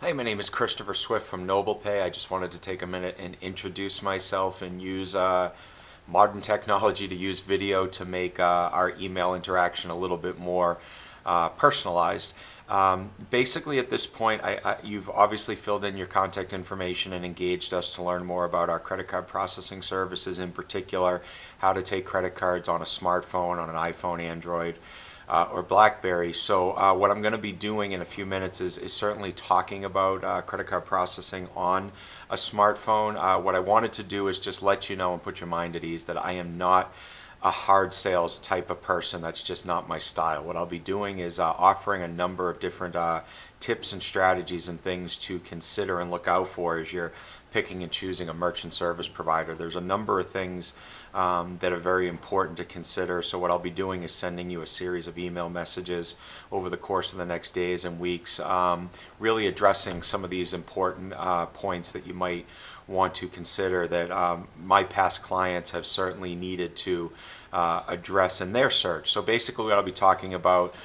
Hey, my name is Christopher Swift from NoblePay. I just wanted to take a minute and introduce myself and use modern technology to use video to make our email interaction a little bit more personalized. Basically, at this point, you've obviously filled in your contact information and engaged us to learn more about our credit card processing services, in particular, how to take credit cards on a smartphone, on an iPhone, Android, or BlackBerry. So what I'm going to be doing in a few minutes is certainly talking about credit card processing on a smartphone. What I wanted to do is just let you know and put your mind at ease that I am not a hard sales type of person. That's just not my style. What I'll be doing is offering a number of different tips and strategies and things to consider and look out for as you're picking and choosing a merchant service provider. There's a number of things that are very important to consider. So what I'll be doing is sending you a series of email messages over the course of the next days and weeks, really addressing some of these important points that you might want to consider that my past clients have certainly needed to address in their search. So basically what I'll be talking about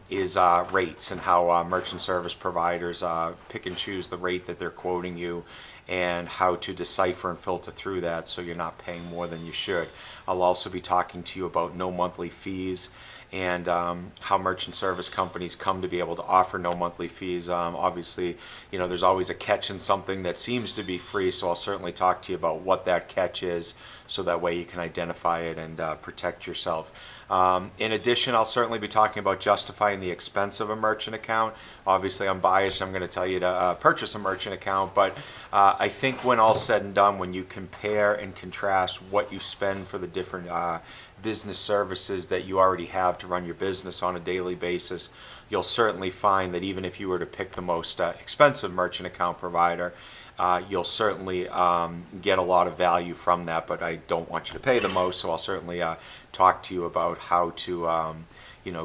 is rates and how merchant service providers pick and choose the rate that they're quoting you and how to decipher and filter through that so you're not paying more than you should. I'll also be talking to you about no monthly fees and how merchant service companies come to be able to offer no monthly fees. Obviously, there's always a catch in something that seems to be free, so I'll certainly talk to you about what that catch is so that way you can identify it and protect yourself. In addition, I'll certainly be talking about justifying the expense of a merchant account. Obviously, I'm biased. I'm going to tell you to purchase a merchant account, but I think when all's said and done, when you compare and contrast what you spend for the different business services that you already have to run your business on a daily basis, you'll certainly find that even if you were to pick the most expensive merchant account provider, you'll certainly get a lot of value from that, but I don't want you to pay the most, so I'll certainly talk to you about how to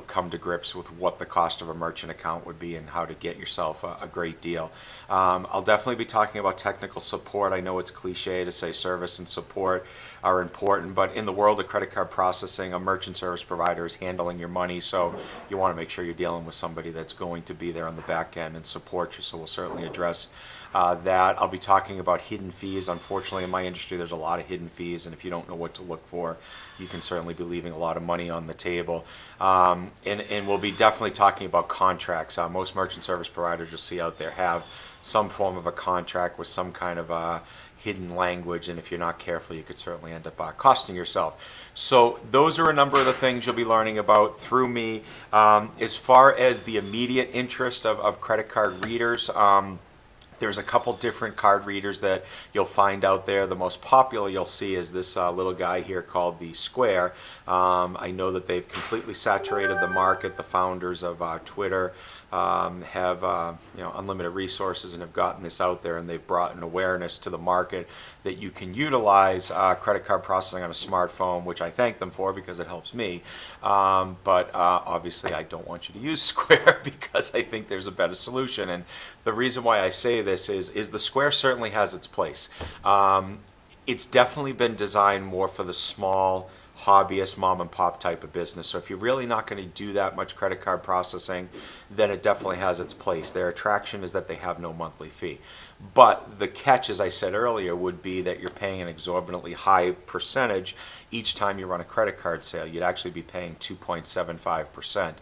come to grips with what the cost of a merchant account would be and how to get yourself a great deal. I'll definitely be talking about technical support. I know it's cliche to say service and support are important, but in the world of credit card processing, a merchant service provider is handling your money, so you want to make sure you're dealing with somebody that's going to be there on the back end and support you, so we'll certainly address that. I'll be talking about hidden fees. Unfortunately, in my industry, there's a lot of hidden fees, and if you don't know what to look for, you can certainly be leaving a lot of money on the table. And we'll be definitely talking about contracts. Most merchant service providers you'll see out there have some form of a contract with some kind of hidden language, and if you're not careful, you could certainly end up costing yourself. So those are a number of the things you'll be learning about through me. As far as the immediate interest of credit card readers, there's a couple different card readers that you'll find out there. The most popular you'll see is this little guy here called the Square. I know that they've completely saturated the market. The founders of Twitter have unlimited resources and have gotten this out there, and they've brought an awareness to the market that you can utilize credit card processing on a smartphone, which I thank them for because it helps me. But obviously I don't want you to use Square because I think there's a better solution. And the reason why I say this is the Square certainly has its place. It's definitely been designed more for the small hobbyist mom and pop type of business. So if you're really not going to do that much credit card processing, then it definitely has its place. Their attraction is that they have no monthly fee. But the catch, as I said earlier, would be that you're paying an exorbitantly high percentage each time you run a credit card sale. You'd actually be paying 2.75%.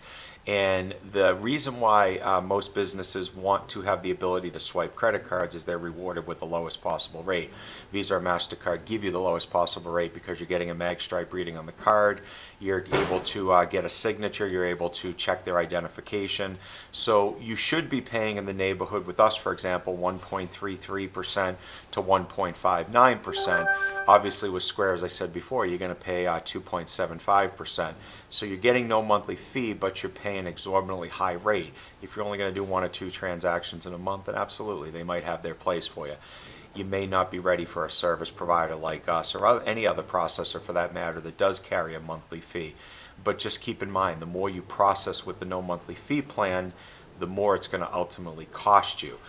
And the reason why most businesses want to have the ability to swipe credit cards is they're rewarded with the lowest possible rate. Visa or MasterCard give you the lowest possible rate because you're getting a mag stripe reading on the card. You're able to get a signature. You're able to check their identification. So you should be paying in the neighborhood with us, for example, 1.33% to 1.59%. Obviously with Square, as I said before, you're going to pay 2.75%. So you're getting no monthly fee, but you're paying an exorbitantly high rate. If you're only going to do 1 or 2 transactions in a month, then absolutely, they might have their place for you. You may not be ready for a service provider like us or any other processor for that matter that does carry a monthly fee. But just keep in mind, the more you process with the no monthly fee plan, the more it's going to ultimately cost you.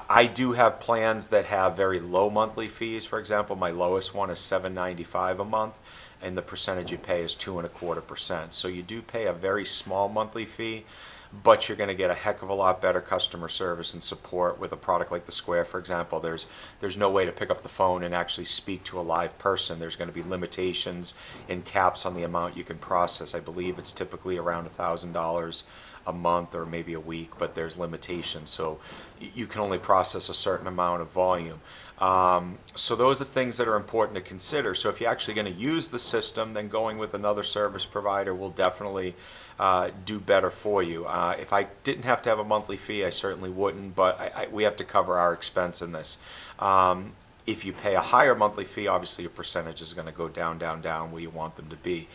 I do have plans that have very low monthly fees. For example, my lowest one is $7.95 a month, and the percentage you pay is 2.25%. So you do pay a very small monthly fee, but you're going to get a heck of a lot better customer service and support with a product like the Square, for example. There's no way to pick up the phone and actually speak to a live person. There's going to be limitations and caps on the amount you can process. I believe it's typically around $1,000 a month or maybe a week, but there's limitations. So you can only process a certain amount of volume. So those are things that are important to consider. So if you're actually going to use the system, then going with another service provider will definitely do better for you. If I didn't have to have a monthly fee, I certainly wouldn't, but we have to cover our expense in this. If you pay a higher monthly fee, obviously your percentage is going to go down, down, down where you want them to be.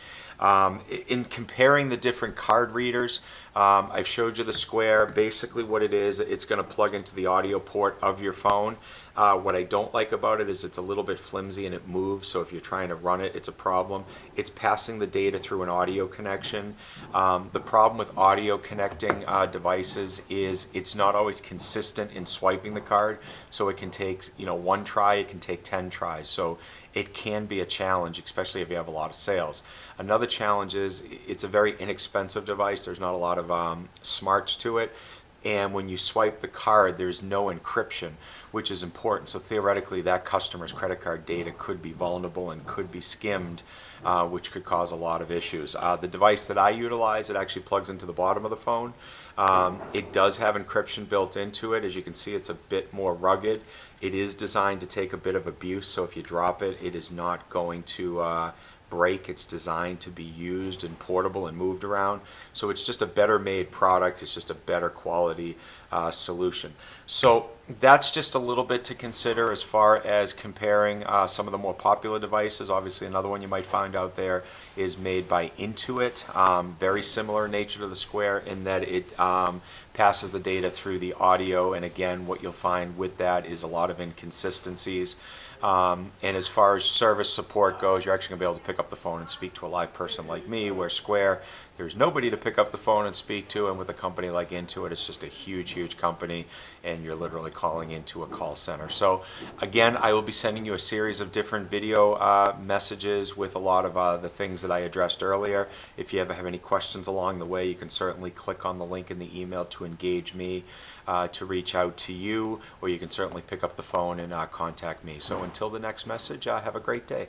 In comparing the different card readers, I've showed you the Square. Basically what it is, it's going to plug into the audio port of your phone. What I don't like about it is it's a little bit flimsy and it moves, so if you're trying to run it, it's a problem. It's passing the data through an audio connection. The problem with audio connecting devices is it's not always consistent in swiping the card, so it can take, one try, it can take 10 tries. So it can be a challenge, especially if you have a lot of sales. Another challenge is it's a very inexpensive device. There's not a lot of smarts to it. And when you swipe the card, there's no encryption, which is important. So theoretically, that customer's credit card data could be vulnerable and could be skimmed, which could cause a lot of issues. The device that I utilize, it actually plugs into the bottom of the phone. It does have encryption built into it. As you can see, it's a bit more rugged. It is designed to take a bit of abuse, so if you drop it, it is not going to break. It's designed to be used and portable and moved around. So it's just a better made product. It's just a better quality solution. So that's just a little bit to consider as far as comparing some of the more popular devices. Obviously, another one you might find out there is made by Intuit. Very similar in nature to the Square in that it passes the data through the audio, and again, what you'll find with that is a lot of inconsistencies. And as far as service support goes, you're actually going to be able to pick up the phone and speak to a live person like me, where Square, there's nobody to pick up the phone and speak to, and with a company like Intuit, it's just a huge, huge company, and you're literally calling into a call center. So again, I will be sending you a series of different video messages with a lot of the things that I addressed earlier. If you ever have any questions along the way, you can certainly click on the link in the email to engage me, to reach out to you, or you can certainly pick up the phone and contact me. So until the next message, have a great day.